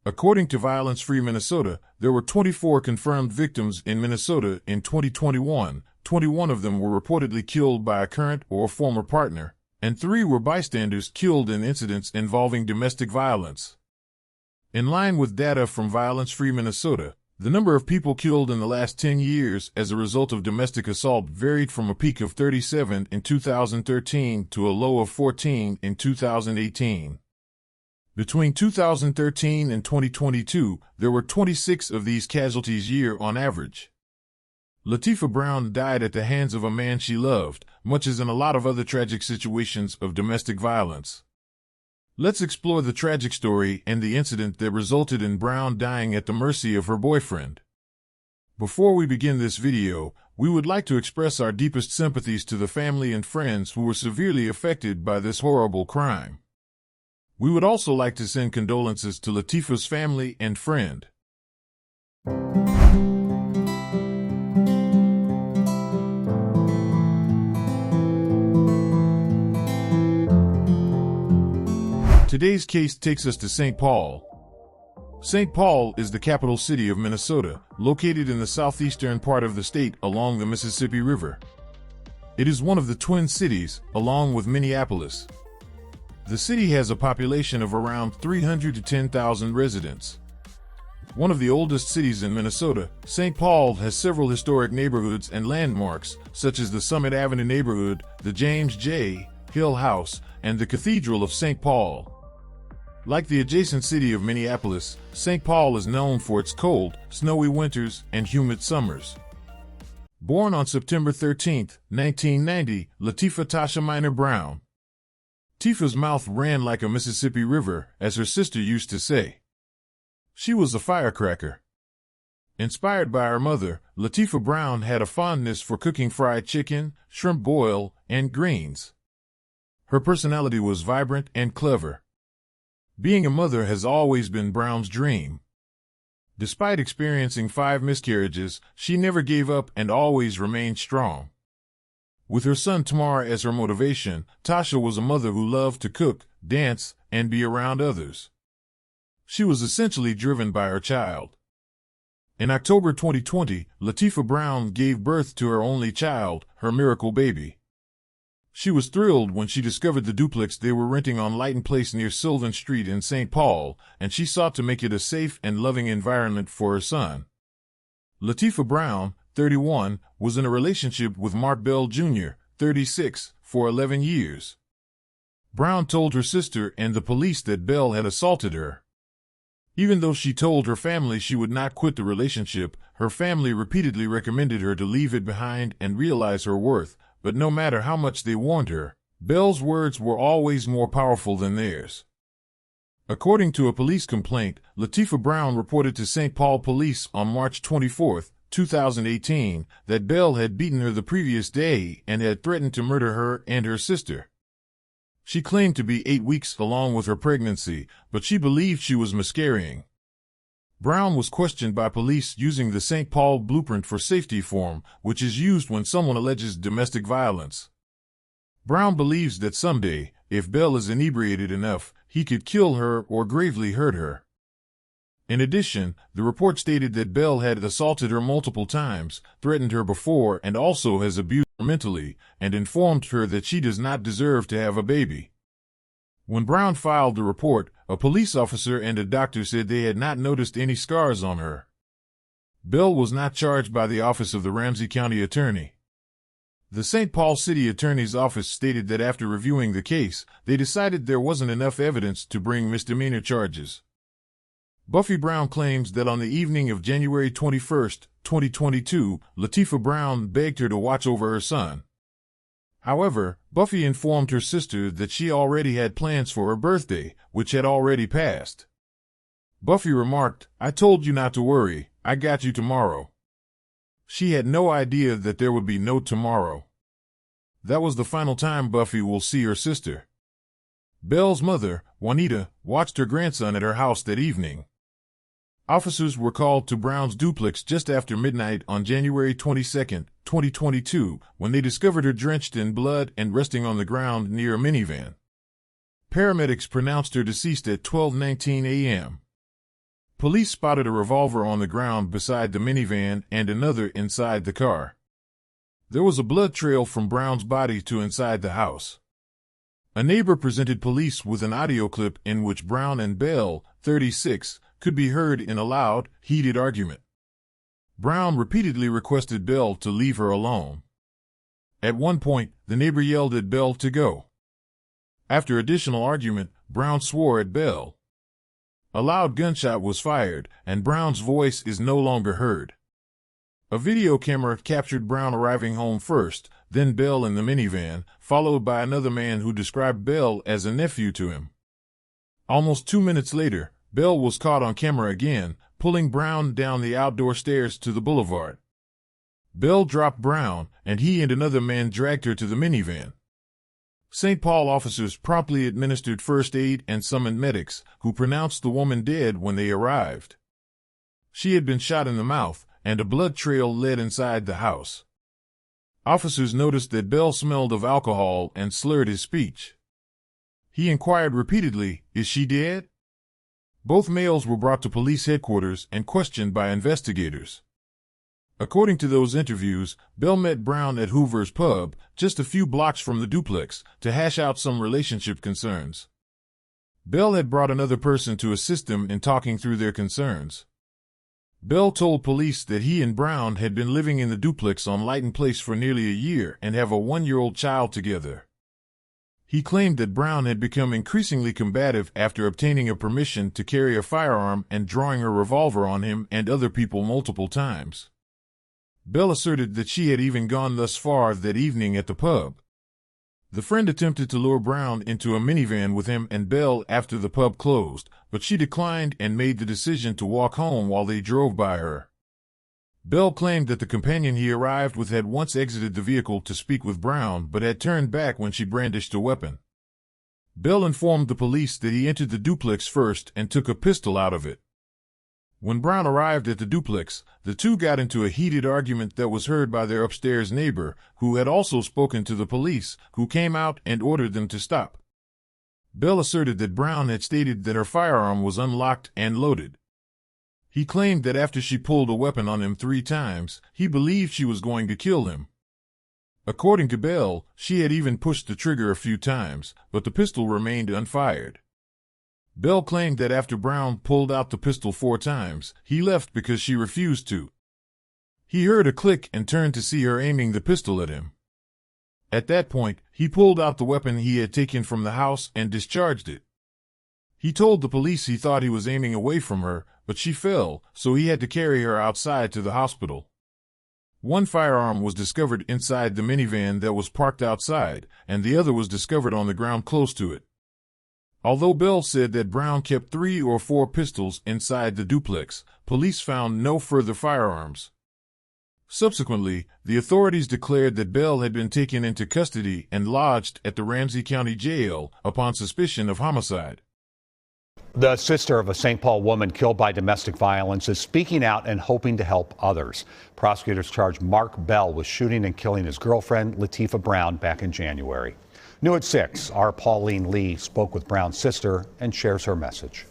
According to Violence Free Minnesota, there were 24 confirmed victims in Minnesota in 2021. 21 of them were reportedly killed by a current or former partner, and 3 were bystanders killed in incidents involving domestic violence. In line with data from Violence Free Minnesota, the number of people killed in the last 10 years as a result of domestic assault varied from a peak of 37 in 2013 to a low of 14 in 2018. Between 2013 and 2022, there were 26 of these casualties year on average. Latifa Brown died at the hands of a man she loved, much as in a lot of other tragic situations of domestic violence. Let's explore the tragic story and the incident that resulted in Brown dying at the mercy of her boyfriend. Before we begin this video, we would like to express our deepest sympathies to the family and friends who were severely affected by this horrible crime. We would also like to send condolences to Latifa's family and friend. Today's case takes us to St. Paul. St. Paul is the capital city of Minnesota, located in the southeastern part of the state along the Mississippi River. It is one of the Twin Cities, along with Minneapolis. The city has a population of around 300 to 10,000 residents. One of the oldest cities in Minnesota, St. Paul has several historic neighborhoods and landmarks, such as the Summit Avenue neighborhood, the James J. Hill House, and the Cathedral of St. Paul. Like the adjacent city of Minneapolis, St. Paul is known for its cold, snowy winters and humid summers. Born on September 13, 1990, Latifa Tasha Minor Brown. Tifa's mouth ran like a Mississippi River, as her sister used to say. She was a firecracker. Inspired by her mother, Latifa Brown had a fondness for cooking fried chicken, shrimp boil, and greens. Her personality was vibrant and clever. Being a mother has always been Brown's dream. Despite experiencing 5 miscarriages, she never gave up and always remained strong. With her son Tamar as her motivation, Tasha was a mother who loved to cook, dance, and be around others. She was essentially driven by her child. In October 2020, Latifa Brown gave birth to her only child, her miracle baby. She was thrilled when she discovered the duplex they were renting on Lighton Place near Sylvan Street in St. Paul, and she sought to make it a safe and loving environment for her son. Latifa Brown, 31, was in a relationship with Mark Bell Jr., 36, for 11 years. Brown told her sister and the police that Bell had assaulted her. Even though she told her family she would not quit the relationship, her family repeatedly recommended her to leave it behind and realize her worth, but no matter how much they warned her, Bell's words were always more powerful than theirs. According to a police complaint, Latifa Brown reported to St. Paul police on March 24, 2018, that Bell had beaten her the previous day and had threatened to murder her and her sister. She claimed to be 8 weeks along with her pregnancy, but she believed she was miscarrying. Brown was questioned by police using the St. Paul Blueprint for Safety form, which is used when someone alleges domestic violence. Brown believes that someday, if Bell is inebriated enough, he could kill her or gravely hurt her. In addition, the report stated that Bell had assaulted her multiple times, threatened her before, and also has abused her mentally, and informed her that she does not deserve to have a baby. When Brown filed the report, a police officer and a doctor said they had not noticed any scars on her. Bell was not charged by the office of the Ramsey County Attorney. The St. Paul City Attorney's Office stated that after reviewing the case, they decided there wasn't enough evidence to bring misdemeanor charges. Buffy Brown claims that on the evening of January 21, 2022, Latifa Brown begged her to watch over her son. However, Buffy informed her sister that she already had plans for her birthday, which had already passed. Buffy remarked, "I told you not to worry, I got you tomorrow." She had no idea that there would be no tomorrow. That was the final time Buffy will see her sister. Bell's mother, Juanita, watched her grandson at her house that evening. Officers were called to Brown's duplex just after midnight on January 22, 2022, when they discovered her drenched in blood and resting on the ground near a minivan. Paramedics pronounced her deceased at 12:19 a.m. Police spotted a revolver on the ground beside the minivan and another inside the car. There was a blood trail from Brown's body to inside the house. A neighbor presented police with an audio clip in which Brown and Bell, 36, could be heard in a loud, heated argument. Brown repeatedly requested Bell to leave her alone. At one point, the neighbor yelled at Bell to go. After additional argument, Brown swore at Bell. A loud gunshot was fired, and Brown's voice is no longer heard. A video camera captured Brown arriving home first, then Bell in the minivan, followed by another man who described Bell as a nephew to him. Almost 2 minutes later, Bell was caught on camera again, pulling Brown down the outdoor stairs to the boulevard. Bell dropped Brown, and he and another man dragged her to the minivan. St. Paul officers promptly administered first aid and summoned medics, who pronounced the woman dead when they arrived. She had been shot in the mouth, and a blood trail led inside the house. Officers noticed that Bell smelled of alcohol and slurred his speech. He inquired repeatedly, "Is she dead?" Both males were brought to police headquarters and questioned by investigators. According to those interviews, Bell met Brown at Hoover's Pub, just a few blocks from the duplex, to hash out some relationship concerns. Bell had brought another person to assist them in talking through their concerns. Bell told police that he and Brown had been living in the duplex on Lighton Place for nearly a year and have a 1-year-old child together. He claimed that Brown had become increasingly combative after obtaining a permission to carry a firearm and drawing a revolver on him and other people multiple times. Bell asserted that she had even gone thus far that evening at the pub. The friend attempted to lure Brown into a minivan with him and Bell after the pub closed, but she declined and made the decision to walk home while they drove by her. Bell claimed that the companion he arrived with had once exited the vehicle to speak with Brown but had turned back when she brandished a weapon. Bell informed the police that he entered the duplex first and took a pistol out of it. When Brown arrived at the duplex, the two got into a heated argument that was heard by their upstairs neighbor, who had also spoken to the police, who came out and ordered them to stop. Bell asserted that Brown had stated that her firearm was unlocked and loaded. He claimed that after she pulled a weapon on him 3 times, he believed she was going to kill him. According to Bell, she had even pushed the trigger a few times, but the pistol remained unfired. Bell claimed that after Brown pulled out the pistol 4 times, he left because she refused to. He heard a click and turned to see her aiming the pistol at him. At that point, he pulled out the weapon he had taken from the house and discharged it. He told the police he thought he was aiming away from her, but she fell, so he had to carry her outside to the hospital. One firearm was discovered inside the minivan that was parked outside, and the other was discovered on the ground close to it. Although Bell said that Brown kept 3 or 4 pistols inside the duplex, police found no further firearms. Subsequently, the authorities declared that Bell had been taken into custody and lodged at the Ramsey County Jail upon suspicion of homicide. The sister of a St. Paul woman killed by domestic violence is speaking out and hoping to help others. Prosecutors charged Mark Bell with shooting and killing his girlfriend, Latifa Brown, back in January. New at 6, our Pauline Lee spoke with Brown's sister and shares her message.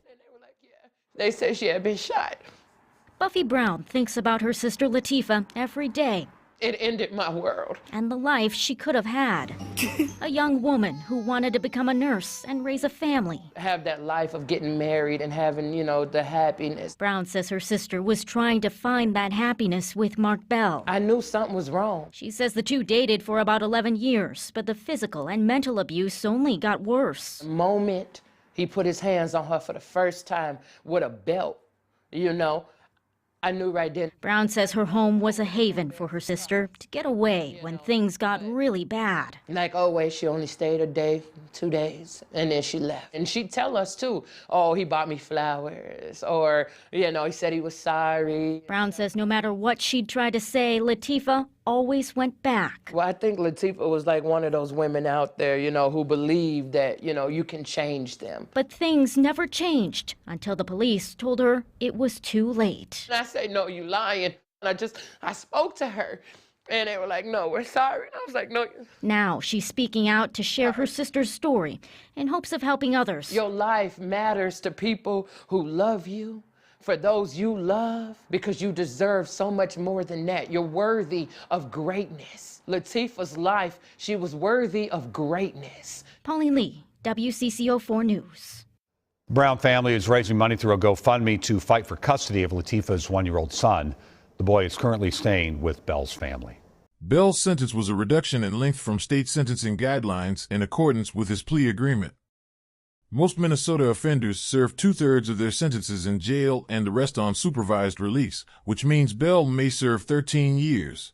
And they were like, yeah. They said she had been shot. Buffy Brown thinks about her sister Latifa every day. It ended my world. And the life she could have had. A young woman who wanted to become a nurse and raise a family. Have that life of getting married and having, the happiness. Brown says her sister was trying to find that happiness with Mark Bell. I knew something was wrong. She says the two dated for about 11 years, but the physical and mental abuse only got worse. The moment he put his hands on her for the first time with a belt, I knew right then. Brown says her home was a haven for her sister to get away when things got really bad. Like always, she only stayed a day, 2 days, and then she left. And she'd tell us too, oh, he bought me flowers, or, he said he was sorry. Brown says no matter what she'd try to say, Latifa always went back. Well, I think Latifa was like one of those women out there, who believe that, you can change them. But things never changed until the police told her it was too late. And I said, no, you lying. And I spoke to her. And they were like, no, we're sorry. And I was like, no. Now she's speaking out to share her sister's story in hopes of helping others. Your life matters to people who love you for those you love, because you deserve so much more than that. You're worthy of greatness. Latifa's life, she was worthy of greatness. Pauline Lee, WCCO4 News. Brown family is raising money through a GoFundMe to fight for custody of Latifa's 1-year-old son. The boy is currently staying with Bell's family. Bell's sentence was a reduction in length from state sentencing guidelines in accordance with his plea agreement. Most Minnesota offenders serve 2/3 of their sentences in jail and the rest on supervised release, which means Bell may serve 13 years.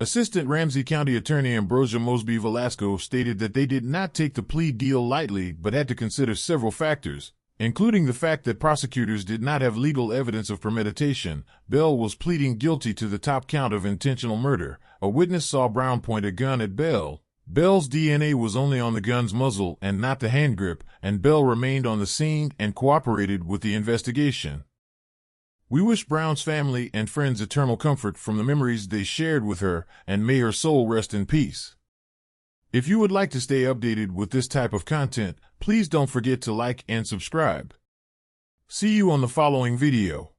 Assistant Ramsey County Attorney Ambrosia Mosby Velasco stated that they did not take the plea deal lightly but had to consider several factors, including the fact that prosecutors did not have legal evidence of premeditation. Bell was pleading guilty to the top count of intentional murder. A witness saw Brown point a gun at Bell. Bell's DNA was only on the gun's muzzle and not the hand grip, and Bell remained on the scene and cooperated with the investigation. We wish Brown's family and friends eternal comfort from the memories they shared with her, and may her soul rest in peace. If you would like to stay updated with this type of content, please don't forget to like and subscribe. See you on the following video.